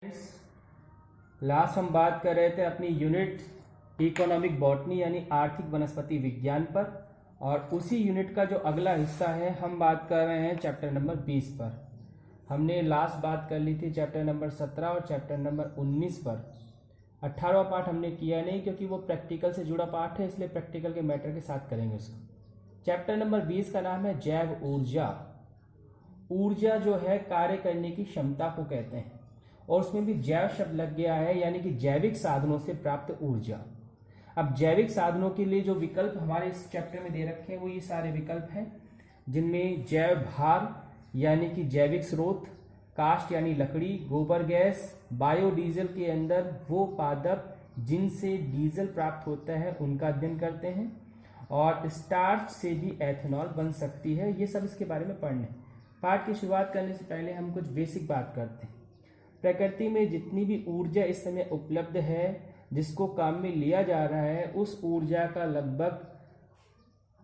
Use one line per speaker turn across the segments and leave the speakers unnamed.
Last हम बात कर रहे थे अपनी यूनिट इकोनॉमिक बॉटनी यानी आर्थिक वनस्पति विज्ञान पर, और उसी यूनिट का जो अगला हिस्सा है हम बात कर रहे हैं चैप्टर नंबर 20 पर। हमने लास्ट बात कर ली थी चैप्टर नंबर 17 और चैप्टर नंबर 19 पर। 18वां पार्ट हमने किया नहीं क्योंकि वो प्रैक्टिकल से जुड़ा पार्ट है, इसलिए प्रैक्टिकल के मैटर के साथ करेंगे उसको। चैप्टर नंबर 20 का नाम है जैव ऊर्जा। ऊर्जा जो है कार्य करने की क्षमता को कहते हैं, और उसमें भी जैव शब्द लग गया है, यानी कि जैविक साधनों से प्राप्त ऊर्जा। अब जैविक साधनों के लिए जो विकल्प हमारे इस चैप्टर में दे रखे हैं वो ये सारे विकल्प हैं, जिनमें जैव भार यानी कि जैविक स्रोत, काष्ठ यानी लकड़ी, गोबर गैस, बायोडीजल के अंदर वो पादप जिनसे डीजल प्राप्त होता है उनका अध्ययन करते हैं, और स्टार्च से भी एथेनॉल बन सकती है। ये सब इसके बारे में पढ़ने। पाठ की शुरुआत करने से पहले हम कुछ बेसिक बात करते हैं। प्रकृति में जितनी भी ऊर्जा इस समय उपलब्ध है जिसको काम में लिया जा रहा है, उस ऊर्जा का लगभग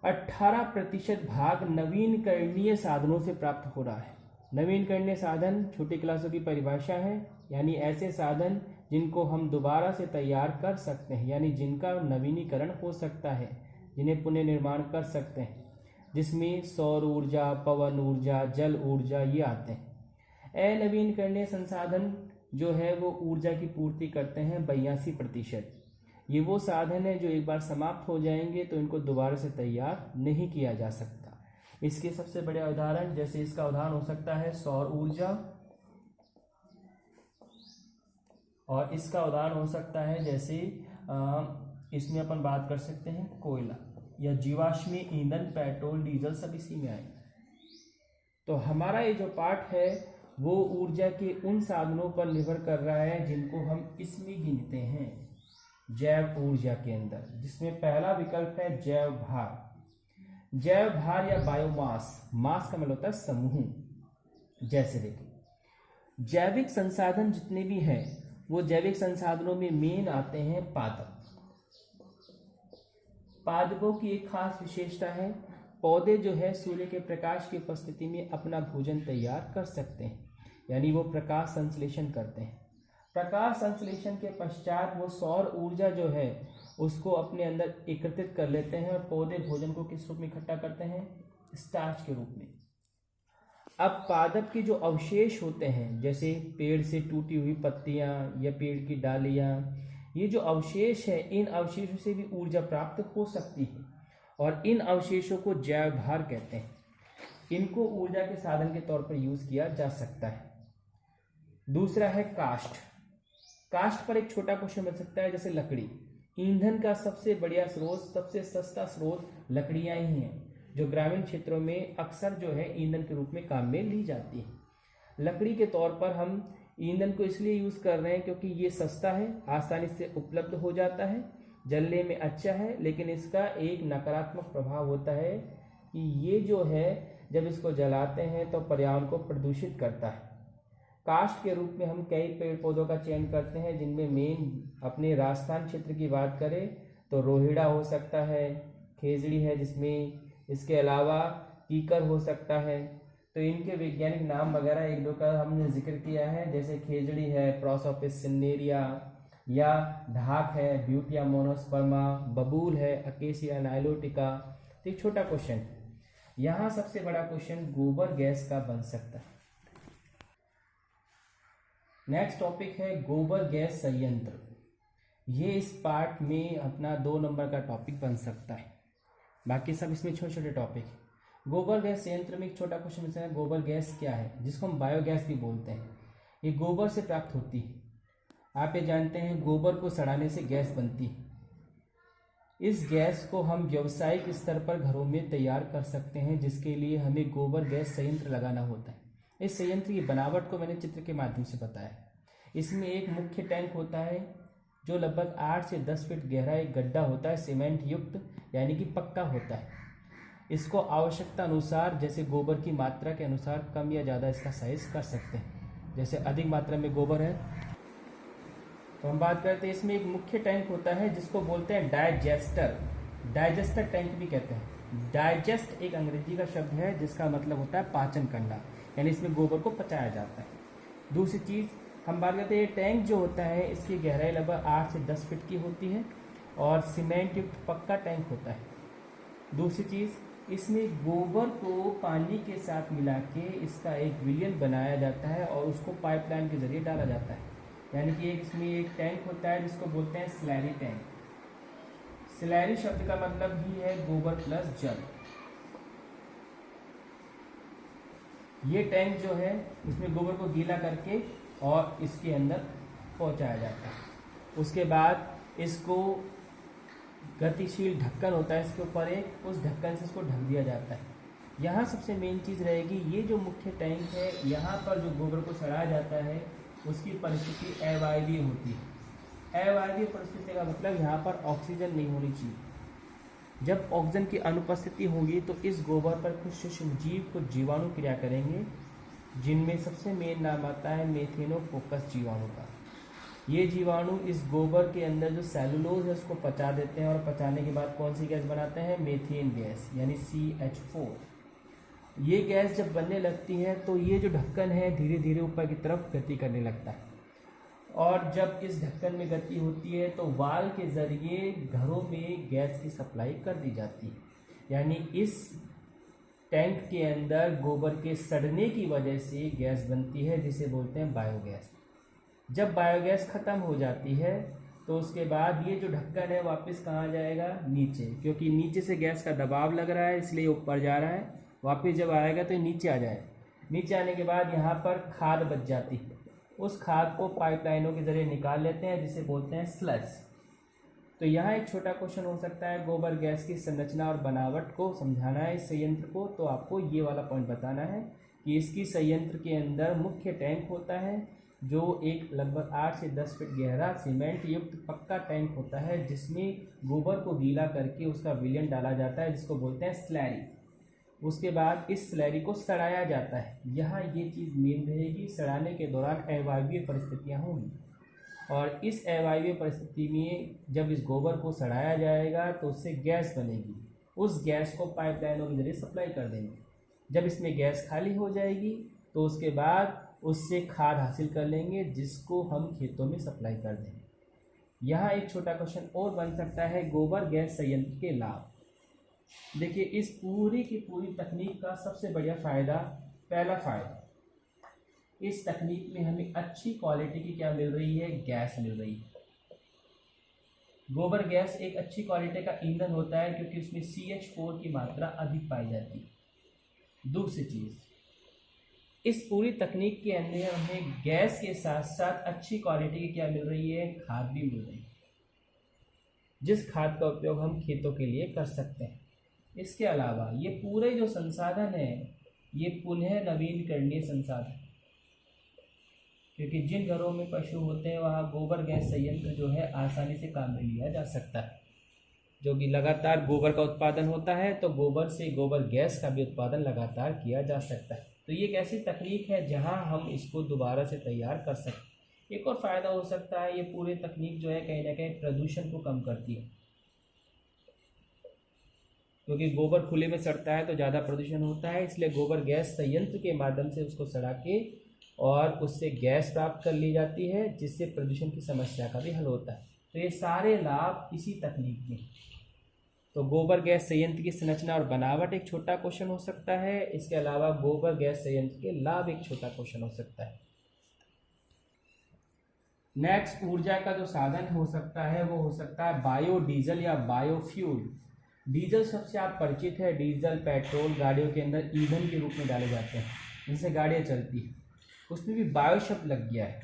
18% भाग नवीनकरणीय साधनों से प्राप्त हो रहा है। नवीनकरणीय साधन छोटी क्लासों की परिभाषा है, यानी ऐसे साधन जिनको हम दोबारा से तैयार कर सकते हैं, यानी जिनका नवीनीकरण हो सकता है, जिन्हें पुनर्निर्माण कर सकते हैं, जिसमें सौर ऊर्जा, पवन ऊर्जा, जल ऊर्जा ये आते हैं। अनवीनकरणीय संसाधन जो है वो ऊर्जा की पूर्ति करते हैं 82%। ये वो साधन है जो एक बार समाप्त हो जाएंगे तो इनको दोबारा से तैयार नहीं किया जा सकता। इसके सबसे बड़े उदाहरण, जैसे इसका उदाहरण हो सकता है सौर ऊर्जा, और इसका उदाहरण हो सकता है जैसे इसमें अपन बात कर सकते हैं कोयला या जीवाश्मी ईंधन, पेट्रोल, डीजल, सब इसी में आए। तो हमारा ये जो पाठ है वो ऊर्जा के उन साधनों पर निर्भर कर रहा है जिनको हम इसमें गिनते हैं जैव ऊर्जा के अंदर, जिसमें पहला विकल्प है जैव भार। जैव भार या बायोमास, मास का मतलब होता है समूह। जैसे देखिए जैविक संसाधन जितने भी हैं वो जैविक संसाधनों में मेन आते हैं पादप। पादपों की एक खास विशेषता है, पौधे जो है सूर्य के प्रकाश की उपस्थिति में अपना भोजन तैयार कर सकते हैं, यानी वो प्रकाश संश्लेषण करते हैं। प्रकाश संश्लेषण के पश्चात वो सौर ऊर्जा जो है उसको अपने अंदर एकत्रित कर लेते हैं, और पौधे भोजन को किस रूप में इकट्ठा करते हैं? स्टार्च के रूप में। अब पादप के जो अवशेष होते हैं, जैसे पेड़ से टूटी हुई पत्तियां या पेड़ की डालियां, ये जो अवशेष है इन अवशेषों से भी ऊर्जा प्राप्त हो सकती है, और इन अवशेषों को जैव भार कहते हैं। इनको ऊर्जा के साधन के तौर पर यूज किया जा सकता है। दूसरा है काष्ठ। काष्ठ पर एक छोटा क्वेश्चन बन सकता है, जैसे लकड़ी। ईंधन का सबसे बढ़िया स्रोत, सबसे सस्ता स्रोत लकड़ियां ही हैं, जो ग्रामीण क्षेत्रों में अक्सर जो है ईंधन के रूप में काम में ली जाती है। लकड़ी के तौर पर हम ईंधन को इसलिए यूज कर रहे हैं क्योंकि ये सस्ता है, आसानी से उपलब्ध हो जाता है, जलने में अच्छा है, लेकिन इसका एक नकारात्मक प्रभाव होता है कि ये जो है जब इसको जलाते हैं तो पर्यावरण को प्रदूषित करता है। काष्ठ के रूप में हम कई पेड़ पौधों का चयन करते हैं, जिनमें मेन अपने राजस्थान क्षेत्र की बात करें तो रोहिड़ा हो सकता है, खेजड़ी है जिसमें, इसके अलावा कीकर हो सकता है। तो इनके वैज्ञानिक नाम वगैरह एक दो का हमने जिक्र किया है, जैसे खेजड़ी है प्रोसोपिस सिनेरिया, या ढाक है ब्यूटिया मोनोस्पर्मा, बबूल है अकेसिया नाइलोटिका। तो एक छोटा क्वेश्चन, यहाँ सबसे बड़ा क्वेश्चन गोबर गैस का बन सकता है। नेक्स्ट टॉपिक है गोबर गैस संयंत्र। ये इस पार्ट में अपना 2 नंबर का टॉपिक बन सकता है, बाकी सब इसमें छोटे छोटे टॉपिक। गोबर गैस संयंत्र में एक छोटा क्वेश्चन मिलता है, गोबर गैस क्या है, जिसको हम बायोगैस भी बोलते हैं। ये गोबर से प्राप्त होती है। आप ये जानते हैं गोबर को सड़ाने से गैस बनती है। इस गैस को हम व्यावसायिक स्तर पर घरों में तैयार कर सकते हैं, जिसके लिए हमें गोबर गैस संयंत्र लगाना होता है। इस संयंत्र की बनावट को मैंने चित्र के माध्यम से बताया। इसमें एक मुख्य टैंक होता है जो लगभग 8 से 10 फीट गहरा एक गड्ढा होता है, सीमेंट युक्त यानी कि पक्का होता है। इसको आवश्यकता अनुसार, जैसे गोबर की मात्रा के अनुसार कम या ज़्यादा इसका साइज कर सकते हैं। जैसे अधिक मात्रा में गोबर है तो हम बात करते हैं, इसमें एक मुख्य टैंक होता है जिसको बोलते हैं डाइजेस्टर। डाइजेस्टर टैंक भी कहते हैं। डाइजेस्ट एक अंग्रेजी का शब्द है जिसका मतलब होता है पाचन करना, यानी इसमें गोबर को पचाया जाता है। दूसरी चीज, हम बात करते हैं ये टैंक जो होता है इसकी गहराई लगभग 8 से 10 फीट की होती है और सीमेंट युक्त पक्का टैंक होता है। दूसरी चीज़, इसमें गोबर को पानी के साथ मिला के इसका एक विलयन बनाया जाता है और उसको पाइपलाइन के जरिए डाला जाता है। यानी कि इसमें एक टैंक होता है जिसको बोलते हैं स्लैरी टैंक। स्लैरी शब्द का मतलब ही है गोबर प्लस जल। ये टैंक जो है इसमें गोबर को गीला करके और इसके अंदर पहुंचाया जाता है। उसके बाद इसको गतिशील ढक्कन होता है इसके ऊपर एक, उस ढक्कन से इसको ढक दिया जाता है। यहाँ सबसे मेन चीज़ रहेगी, ये जो मुख्य टैंक है यहाँ पर जो गोबर को सड़ाया जाता है उसकी परिस्थिति अवायवीय होती है। अवायवीय परिस्थिति का मतलब यहाँ पर ऑक्सीजन नहीं होनी चाहिए। जब ऑक्सीजन की अनुपस्थिति होगी तो इस गोबर पर कुछ सूक्ष्म जीव कुछ जीवाणु क्रिया करेंगे, जिनमें सबसे मेन नाम आता है मेथेनोकोकस जीवाणु का। ये जीवाणु इस गोबर के अंदर जो सेलुलोज है उसको पचा देते हैं और पचाने के बाद कौन सी गैस बनाते हैं? मीथेन गैस, यानी CH4। ये गैस जब बनने लगती है तो ये जो ढक्कन है धीरे धीरे ऊपर की तरफ गति करने लगता है और जब इस ढक्कन में गति होती है तो वाल्व के ज़रिए घरों में गैस की सप्लाई कर दी जाती है। यानी इस टैंक के अंदर गोबर के सड़ने की वजह से गैस बनती है जिसे बोलते हैं बायोगैस। जब बायोगैस ख़त्म हो जाती है तो उसके बाद ये जो ढक्कन है वापस कहाँ जाएगा? नीचे, क्योंकि नीचे से गैस का दबाव लग रहा है इसलिए ऊपर जा रहा है। वापस जब आएगा तो नीचे आ जाए। नीचे आने के बाद यहाँ पर खाद बच जाती है, उस खाद को पाइपलाइनों के ज़रिए निकाल लेते हैं जिसे बोलते हैं स्लज। तो यहाँ एक छोटा क्वेश्चन हो सकता है, गोबर गैस की संरचना और बनावट को समझाना है इस संयंत्र को, तो आपको ये वाला पॉइंट बताना है कि इसकी संयंत्र के अंदर मुख्य टैंक होता है जो एक लगभग 8 से 10 फीट गहरा सीमेंट युक्त पक्का टैंक होता है जिसमें गोबर को गीला करके उसका विलयन डाला जाता है जिसको बोलते हैं स्लैरी। उसके बाद इस स्लैरी को सड़ाया जाता है। यहाँ ये चीज़ मेन रहेगी, सड़ाने के दौरान अवायवीय परिस्थितियाँ होंगी और इस अवायवीय परिस्थिति में जब इस गोबर को सड़ाया जाएगा तो उससे गैस बनेगी। उस गैस को पाइपलाइनों के जरिए सप्लाई कर देंगे। जब इसमें गैस खाली हो जाएगी तो उसके बाद उससे खाद हासिल कर लेंगे जिसको हम खेतों में सप्लाई कर देंगे। यहाँ एक छोटा क्वेश्चन और बन सकता है, गोबर गैस संयंत्र के लाभ। देखिए, इस पूरी की पूरी तकनीक का सबसे बढ़िया फ़ायदा, पहला फ़ायदा, इस तकनीक में हमें अच्छी क्वालिटी की क्या मिल रही है? गैस मिल रही है। गोबर गैस एक अच्छी क्वालिटी का ईंधन होता है क्योंकि उसमें CH4 की मात्रा अधिक पाई जाती है। दूसरी चीज़, इस पूरी तकनीक के अंदर हमें गैस के साथ साथ अच्छी क्वालिटी की क्या मिल रही है? खाद भी मिल रही है, जिस खाद का उपयोग हम खेतों के लिए कर सकते हैं। इसके अलावा ये पूरे जो संसाधन है ये पुनः नवीनकरणीय संसाधन, क्योंकि जिन घरों में पशु होते हैं वहाँ गोबर गैस संयंत्र जो है आसानी से काम में लिया जा सकता है, जो कि लगातार गोबर का उत्पादन होता है तो गोबर से गोबर गैस का भी उत्पादन लगातार किया जा सकता है। तो ये एक ऐसी तकनीक है जहाँ हम इसको दोबारा से तैयार कर सकते हैं। एक और फ़ायदा हो सकता है, ये पूरी तकनीक जो है कहीं ना कहीं प्रदूषण को कम करती है, क्योंकि गोबर खुले में सड़ता है तो ज़्यादा प्रदूषण होता है, इसलिए गोबर गैस संयंत्र के माध्यम से उसको सड़ा के और उससे गैस प्राप्त कर ली जाती है जिससे प्रदूषण की समस्या का भी हल होता है। तो ये सारे लाभ इसी तकनीक में। तो गोबर गैस संयंत्र की संरचना और बनावट एक छोटा क्वेश्चन हो सकता है। इसके अलावा गोबर गैस संयंत्र के लाभ एक छोटा क्वेश्चन हो सकता है। नेक्स्ट, ऊर्जा का जो साधन हो सकता है वो हो सकता है बायोडीजल या बायोफ्यूल। डीजल सबसे आप परिचित है, डीजल पेट्रोल गाड़ियों के अंदर ईंधन के रूप में डाले जाते हैं जिनसे गाड़ियाँ चलती हैं, उसमें भी बायो शब्द लग गया है।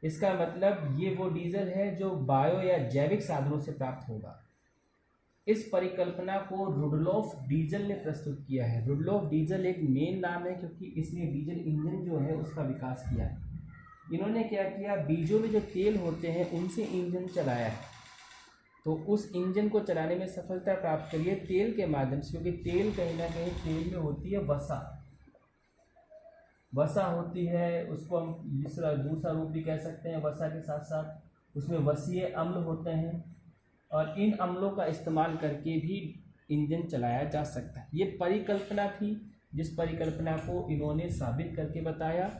इसका मतलब ये वो डीजल है जो बायो या जैविक साधनों से प्राप्त होगा। इस परिकल्पना को रुडोल्फ डीजल ने प्रस्तुत किया है। रुडोल्फ डीजल एक मेन नाम है क्योंकि इसने डीजल इंजन जो है उसका विकास किया है। इन्होंने क्या किया, बीजों में जो तेल होते हैं उनसे इंजन चलाया है, तो उस इंजन को चलाने में सफलता प्राप्त करी है तेल के माध्यम से, क्योंकि तेल कहीं ना कहीं तेल में होती है वसा होती है, उसको हम दूसरा रूप भी कह सकते हैं। वसा के साथ साथ उसमें वसीय अम्ल होते हैं और इन अम्लों का इस्तेमाल करके भी इंजन चलाया जा सकता है। ये परिकल्पना थी जिस परिकल्पना को इन्होंने साबित करके बताया।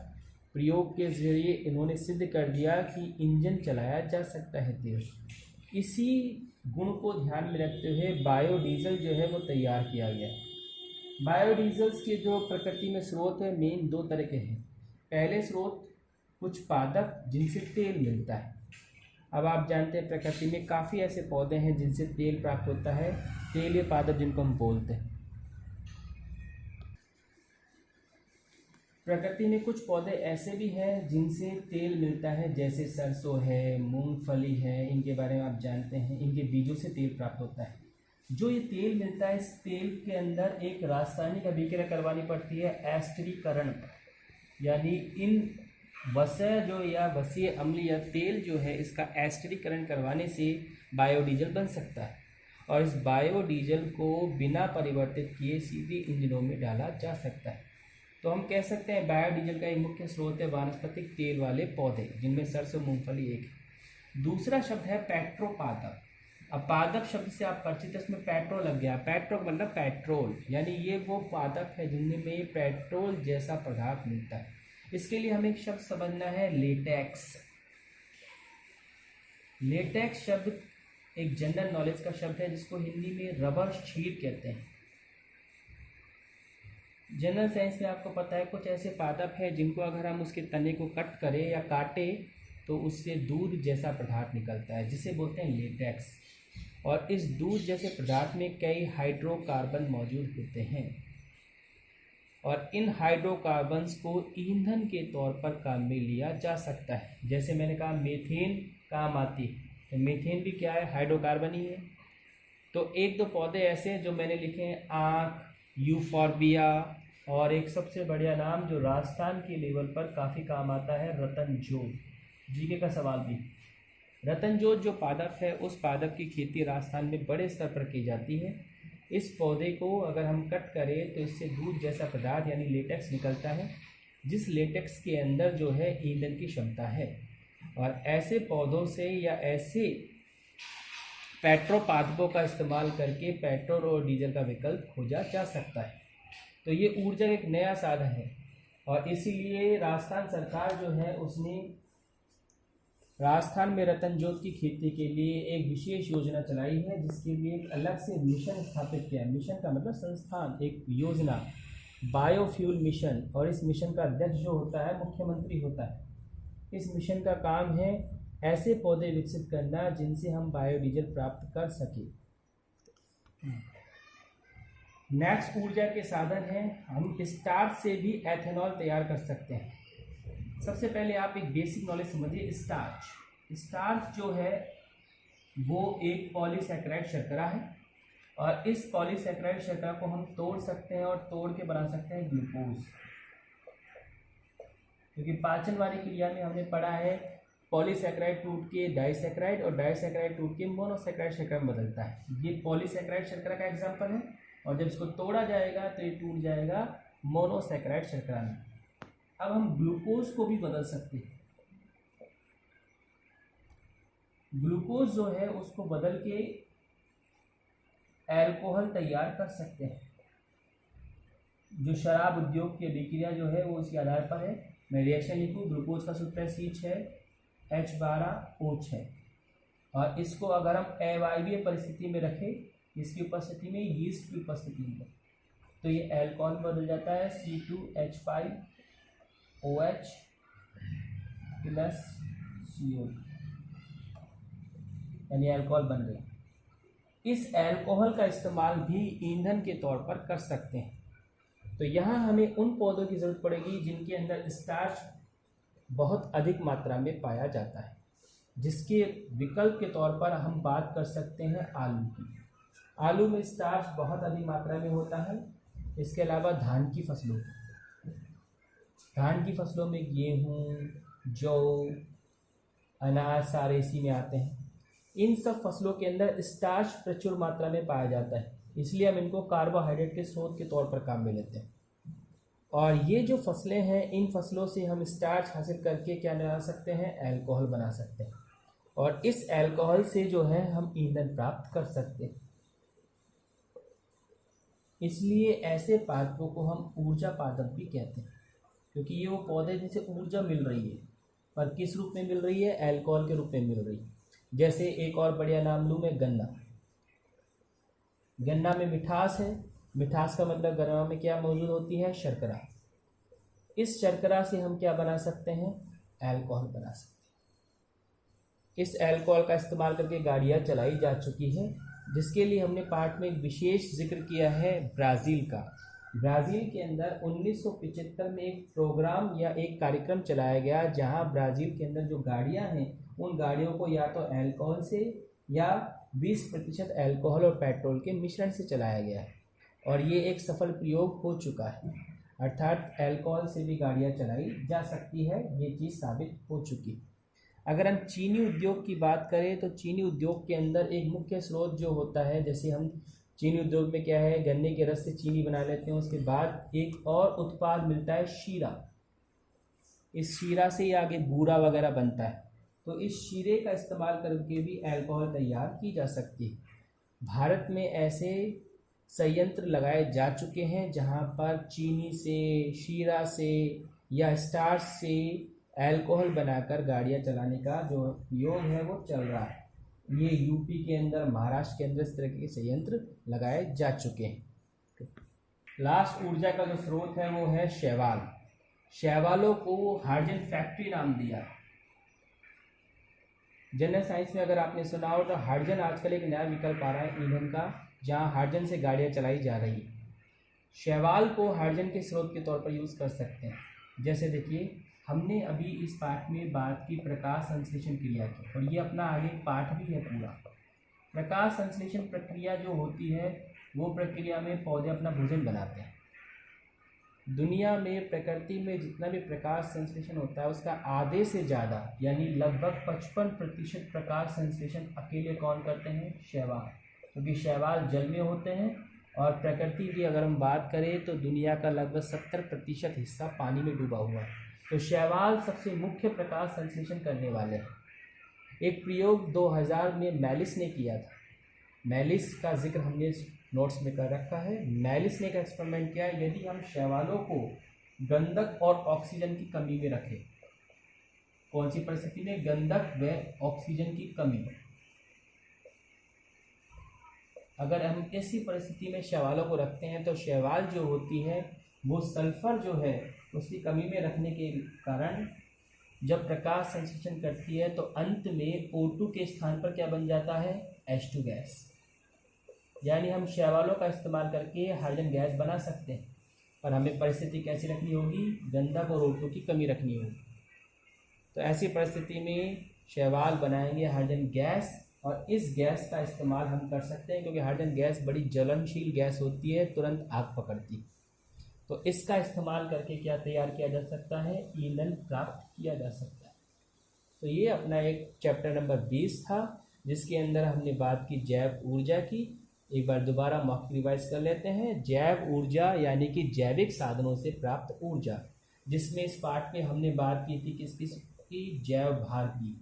प्रयोग के जरिए इन्होंने सिद्ध कर दिया कि इंजन चलाया जा सकता है तेल। इसी गुण को ध्यान में रखते हुए बायोडीजल जो है वो तैयार किया गया। बायोडीजल्स के जो प्रकृति में स्रोत है मेन दो तरह के हैं। पहले स्रोत कुछ पादप जिनसे तेल मिलता है। अब आप जानते हैं प्रकृति में काफ़ी ऐसे पौधे हैं जिनसे तेल प्राप्त होता है, तेलीय पादप जिनको हम बोलते हैं। प्रकृति में कुछ पौधे ऐसे भी हैं जिनसे तेल मिलता है, जैसे सरसों है, मूंगफली है, इनके बारे में आप जानते हैं। इनके बीजों से तेल प्राप्त होता है। जो ये तेल मिलता है, इस तेल के अंदर एक रासायनिक अभिक्रिया करवानी पड़ती है, एस्टरीकरण। यानी इन वसा जो या वसीय अम्ल या तेल जो है, इसका एस्टरीकरण करवाने से बायोडीजल बन सकता है। और इस बायोडीजल को बिना परिवर्तित किए सीधे इंजनों में डाला जा सकता है। तो हम कह सकते हैं बायोडीजल का एक मुख्य स्रोत है वानस्पतिक तेल वाले पौधे, जिनमें सरसों मूंगफली एक है। दूसरा शब्द है पेट्रोपादप। अब पादप शब्द से आप परिचित है, इसमें पेट्रो लग गया। पेट्रो मतलब पेट्रोल, यानी ये वो पादप है जिनमें पेट्रोल जैसा पदार्थ मिलता है। इसके लिए हमें एक शब्द समझना है, लेटेक्स। लेटेक्स शब्द एक जनरल नॉलेज का शब्द है, जिसको हिंदी में रबर शीट कहते हैं। जनरल साइंस में आपको पता है कुछ ऐसे पादप है जिनको अगर हम उसके तने को कट करें या काटें तो उससे दूध जैसा पदार्थ निकलता है, जिसे बोलते हैं लेटेक्स। और इस दूध जैसे पदार्थ में कई हाइड्रोकार्बन मौजूद होते हैं और इन हाइड्रोकार्बन्स को ईंधन के तौर पर काम में लिया जा सकता है। जैसे मैंने कहा मीथेन काम आती है, तो मीथेन भी क्या है, हाइड्रोकार्बन ही है। तो एक दो पौधे ऐसे हैं जो मैंने लिखे हैं, आँख, यूफॉर्बिया, और एक सबसे बढ़िया नाम जो राजस्थान के लेवल पर काफ़ी काम आता है, रतनजोत। जीके का सवाल भी, रतनजोत जो पादप है, उस पादप की खेती राजस्थान में बड़े स्तर पर की जाती है। इस पौधे को अगर हम कट करें तो इससे दूध जैसा पदार्थ यानी लेटेक्स निकलता है, जिस लेटेक्स के अंदर जो है ईंधन की क्षमता है। और ऐसे पौधों से या ऐसे पेट्रोपादपों का इस्तेमाल करके पेट्रोल और डीजल का विकल्प खोजा जा सकता है। तो ये ऊर्जा एक नया साधन है और इसीलिए राजस्थान सरकार जो है उसने राजस्थान में रतनजोत की खेती के लिए एक विशेष योजना चलाई है, जिसके लिए एक अलग से मिशन स्थापित किया है। मिशन का मतलब संस्थान, एक योजना, बायोफ्यूल मिशन। और इस मिशन का अध्यक्ष जो होता है मुख्यमंत्री होता है। इस मिशन का काम है ऐसे पौधे विकसित करना जिनसे हम बायोडीजल प्राप्त कर सकें। नेक्स्ट ऊर्जा के साधन हैं, हम स्टार्च से भी एथेनॉल तैयार कर सकते हैं। सबसे पहले आप एक बेसिक नॉलेज समझिए। स्टार्च जो है वो एक पॉलीसैकेराइड शर्करा है और इस पॉलीसैकेराइड शर्करा को हम तोड़ सकते हैं और तोड़ के बना सकते हैं ग्लूकोज। क्योंकि पाचन वाली क्रिया में हमने पढ़ा है पॉलीसैकेराइड टूट के डाइसैकेराइड और डाइसैकेराइड टूट के मोनोसैकेराइड शर्करा में बदलता है। ये पॉलीसैकेराइड शर्करा का एग्जाम्पल है और जब इसको तोड़ा जाएगा तो ये टूट जाएगा मोनोसैकेराइड शर्करा में। अब हम ग्लूकोज को भी बदल सकते हैं। ग्लूकोज जो है उसको बदल के अल्कोहल तैयार कर सकते हैं। जो शराब उद्योग की अभिक्रिया जो है वो उसके आधार पर है। मैं रिएक्शन लिखूँ, ग्लूकोज का सूत्र है C6H12O6 और इसको अगर हम अवायवीय परिस्थिति में रखें, इसकी उपस्थिति में, यीस्ट की उपस्थिति में, तो ये अल्कोहल बदल जाता है C2H5OH प्लस CO, यानी अल्कोहल बन गया। इस अल्कोहल का इस्तेमाल भी ईंधन के तौर पर कर सकते हैं। तो यहाँ हमें उन पौधों की ज़रूरत पड़ेगी जिनके अंदर स्टार्च बहुत अधिक मात्रा में पाया जाता है, जिसके विकल्प के तौर पर हम बात कर सकते हैं आलू की। आलू में स्टार्च बहुत अधिक मात्रा में होता है। इसके अलावा धान की फसलों में गेहूँ, जौ, अनाज सारे इसी में आते हैं। इन सब फसलों के अंदर स्टार्च प्रचुर मात्रा में पाया जाता है, इसलिए हम इनको कार्बोहाइड्रेट के स्रोत के तौर पर काम में लेते हैं। और ये जो फसलें हैं, इन फसलों से हम स्टार्च हासिल करके क्या बना सकते हैं, अल्कोहल बना सकते हैं। और इस अल्कोहल से जो है हम ईंधन प्राप्त कर सकते हैं। इसलिए ऐसे पादपों को हम ऊर्जा पादप भी कहते हैं, क्योंकि ये वो पौधे जिनसे ऊर्जा मिल रही है, पर किस रूप में मिल रही है? अल्कोहल के रूप में मिल रही है। जैसे एक और बढ़िया नाम लूँ मैं, गन्ना। गन्ना में मिठास है, मिठास का मतलब गन्ना में क्या मौजूद होती है? शर्करा। इस शर्करा से हम क्या बना सकते हैं? अल्कोहल बना सकते हैं। इस अल्कोहल का इस्तेमाल करके गाड़ियाँ चलाई जा चुकी हैं, जिसके लिए हमने पाठ में एक विशेष जिक्र किया है ब्राज़ील का। ब्राज़ील के अंदर 1975 में एक प्रोग्राम या एक कार्यक्रम चलाया गया, जहां ब्राज़ील के अंदर जो गाड़ियां हैं उन गाड़ियों को या तो अल्कोहल से या 20% अल्कोहल और पेट्रोल के मिश्रण से चलाया गया है, और ये एक सफल प्रयोग हो चुका है। अर्थात अल्कोहल से भी गाड़ियां चलाई जा सकती है, ये चीज़ साबित हो चुकी है। अगर हम चीनी उद्योग की बात करें तो चीनी उद्योग के अंदर एक मुख्य स्रोत जो होता है, जैसे हम चीनी उद्योग में क्या है, गन्ने के रस से चीनी बना लेते हैं, उसके बाद एक और उत्पाद मिलता है शीरा। इस शीरा से ही आगे बूरा वगैरह बनता है, तो इस शीरे का इस्तेमाल करके भी अल्कोहल तैयार की जा सकती है। भारत में ऐसे संयंत्र लगाए जा चुके हैं जहां पर चीनी से, शीरा से या स्टार्च से अल्कोहल बनाकर गाड़ियां चलाने का जो योग है वो चल रहा है। ये यूपी के अंदर, महाराष्ट्र के अंदर इस तरह के संयंत्र लगाए जा चुके हैं। लास्ट ऊर्जा का जो स्रोत है वो है शैवाल। शैवालों को हाइड्रोजन फैक्ट्री नाम दिया। जनरल साइंस में अगर आपने सुना हो तो हाइड्रोजन आजकल एक नया विकल्प आ रहा है ईंधन का, जहां हाइड्रोजन से गाड़ियां चलाई जा रही है। शैवाल को हाइड्रोजन के स्रोत के तौर पर यूज़ कर सकते हैं। जैसे देखिए, हमने अभी इस पाठ में बात की प्रकाश संश्लेषण क्रिया की, और ये अपना आगे पाठ भी है पूरा। प्रकाश संश्लेषण प्रक्रिया जो होती है वो प्रक्रिया में पौधे अपना भोजन बनाते हैं। दुनिया में, प्रकृति में जितना भी प्रकाश संश्लेषण होता है उसका आधे से ज़्यादा यानी लगभग 55% प्रकाश संश्लेषण अकेले कौन करते हैं? शैवाल। क्योंकि शैवाल जल में होते हैं, और प्रकृति की अगर हम बात करें तो दुनिया का लगभग 70% हिस्सा पानी में डूबा हुआ है। तो शैवाल सबसे मुख्य प्रकाश संश्लेषण करने वाले हैं। एक प्रयोग 2000 में मैलिस ने किया था। मैलिस का जिक्र हमने नोट्स में कर रखा है। मैलिस ने एक एक्सपेरिमेंट किया, यदि हम शैवालों को गंधक और ऑक्सीजन की कमी में रखें। कौन सी परिस्थिति में? गंधक व ऑक्सीजन की कमी। अगर हम ऐसी परिस्थिति में शैवालों को रखते हैं तो शैवाल जो होती है वो सल्फर जो है उसकी कमी में रखने के कारण जब प्रकाश संश्लेषण करती है तो अंत में O2 के स्थान पर क्या बन जाता है? H2 gas. यानी हम शैवालों का इस्तेमाल करके हाइड्रोजन गैस बना सकते हैं, पर हमें परिस्थिति कैसी रखनी होगी? गंधक और O2 की कमी रखनी होगी। तो ऐसी परिस्थिति में शैवाल बनाएंगे हाइड्रोजन गैस, और इस गैस का इस्तेमाल हम कर सकते हैं, क्योंकि हाइड्रोजन गैस बड़ी ज्वलनशील गैस होती है, तुरंत आग पकड़ती है। तो इसका इस्तेमाल करके क्या तैयार किया जा सकता है? ईंधन प्राप्त किया जा सकता है। तो ये अपना एक चैप्टर नंबर 20 था, जिसके अंदर हमने बात की जैव ऊर्जा की। एक बार दोबारा मॉक रिवाइज कर लेते हैं। जैव ऊर्जा यानी कि जैविक साधनों से प्राप्त ऊर्जा, जिसमें इस पाठ में हमने बात की थी किस किस की? जैव भार की,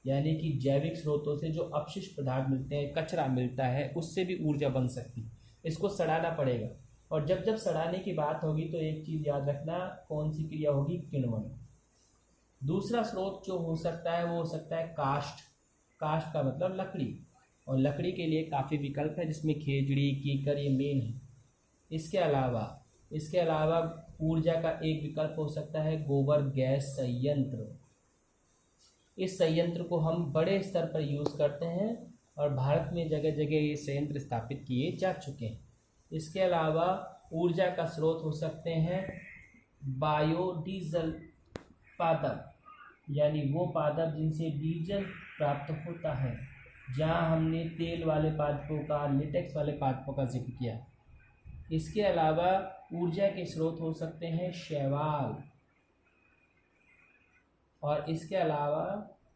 यानी कि जैविक स्रोतों से जो अपशिष्ट पदार्थ मिलते हैं, कचरा मिलता है, उससे भी ऊर्जा बन सकती है। इसको सड़ाना पड़ेगा, और जब जब सड़ाने की बात होगी तो एक चीज़ याद रखना, कौन सी क्रिया होगी? किण्वन। दूसरा स्रोत जो हो सकता है वो हो सकता है काष्ठ। काष्ठ का मतलब लकड़ी, और लकड़ी के लिए काफ़ी विकल्प है, जिसमें खेजड़ी, कीकर ये मेन है। इसके अलावा ऊर्जा का एक विकल्प हो सकता है गोबर गैस संयंत्र। इस संयंत्र को हम बड़े स्तर पर यूज़ करते हैं, और भारत में जगह जगह ये संयंत्र स्थापित किए जा चुके हैं। इसके अलावा ऊर्जा का स्रोत हो सकते हैं बायोडीजल पादप, यानी वो पादप जिनसे डीजल प्राप्त होता है। जहां हमने तेल वाले पादपों का, लेटेक्स वाले पादपों का जिक्र किया। इसके अलावा ऊर्जा के स्रोत हो सकते हैं शैवाल, और इसके अलावा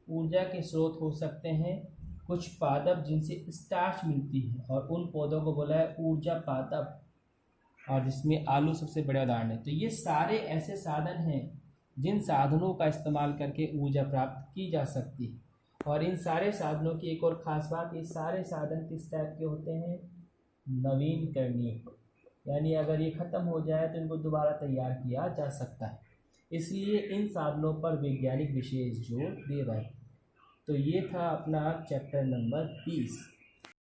ऊर्जा के स्रोत हो सकते हैं कुछ पादप जिनसे स्टार्च मिलती है, और उन पौधों को बोला है ऊर्जा पादप, और जिसमें आलू सबसे बड़ा उदाहरण है। तो ये सारे ऐसे साधन हैं जिन साधनों का इस्तेमाल करके ऊर्जा प्राप्त की जा सकती है। और इन सारे साधनों की एक और ख़ास बात, ये सारे साधन किस टाइप के होते हैं? नवीनकरणीय, यानी अगर ये ख़त्म हो जाए तो इनको दोबारा तैयार किया जा सकता है। इसलिए इन साधनों पर वैज्ञानिक विशेष जोर दे रहे हैं। तो ये था अपना चैप्टर नंबर 20।